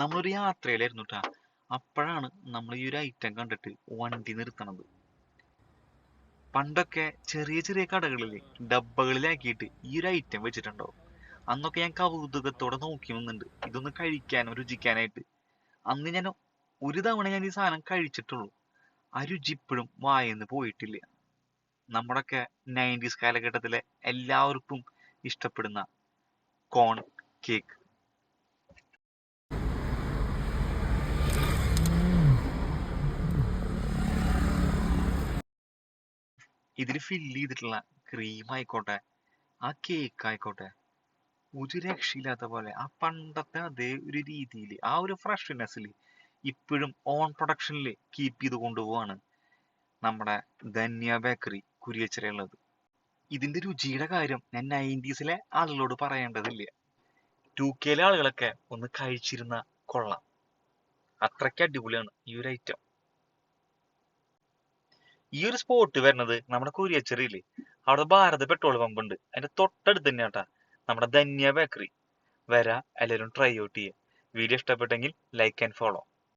നമ്മളൊരു യാത്രയിലായിരുന്നു കേട്ടാ. അപ്പോഴാണ് നമ്മൾ ഈ ഒരു ഐറ്റം കണ്ടിട്ട് വണ്ടി നിർത്തണത്. പണ്ടൊക്കെ ചെറിയ ചെറിയ കടകളിൽ ഡബ്ബകളിലാക്കിയിട്ട് ഈ ഒരു ഐറ്റം വെച്ചിട്ടുണ്ടാവും. അന്നൊക്കെ ഞാൻ കൗതുകത്തോടെ നോക്കി നിന്നുണ്ട് ഇതൊന്ന് കഴിക്കാനും രുചിക്കാനായിട്ട്. അന്ന് ഞാൻ ഒരു തവണ ഞാൻ ഈ സാധനം കഴിച്ചിട്ടുള്ളൂ. ആ രുചി ഇപ്പോഴും വായെന്ന് പോയിട്ടില്ല. നമ്മുടെയൊക്കെ 90s കാലഘട്ടത്തിലെ എല്ലാവർക്കും ഇഷ്ടപ്പെടുന്ന കോൺ കേക്ക്. ഇതിൽ ഫില്ല് ചെയ്തിട്ടുള്ള ക്രീം ആയിക്കോട്ടെ, ആ കേക്ക് ആയിക്കോട്ടെ, ഒരു രക്ഷയില്ലാത്ത പോലെ ആ പണ്ടത്തെ അതേ ഒരു രീതിയിൽ ആ ഒരു ഫ്രഷ്നെസ്സിൽ ഇപ്പോഴും ഓൺ പ്രൊഡക്ഷനിൽ കീപ്പ് ചെയ്ത് കൊണ്ടുപോവാണ് നമ്മുടെ ധന്യ ബേക്കറി കുരിയച്ചിറയുള്ളത്. ഇതിന്റെ രുചിയുടെ കാര്യം ഞാൻ 90s ആളുകളോട് പറയേണ്ടതില്ല. 2K ആളുകളൊക്കെ ഒന്ന് കഴിച്ചിരുന്ന കൊള്ളാം. അത്രയ്ക്ക് അടിപൊളിയാണ് ഈ ഒരു ഐറ്റം. ഈ ഒരു സ്പോട്ട് വരുന്നത് നമ്മുടെ കുരിയച്ചിറയില്ലേ, അവിടെ ഭാരത് പെട്രോൾ പമ്പ് ഉണ്ട്. അതിന്റെ തൊട്ടടുത്ത് തന്നെയാട്ടാ നമ്മുടെ ധന്യ ബേക്കറി. വരാ, എല്ലാവരും ട്രൈ ഔട്ട് ചെയ്യുക. വീഡിയോ ഇഷ്ടപ്പെട്ടെങ്കിൽ ലൈക്ക് ആൻഡ് ഫോളോ.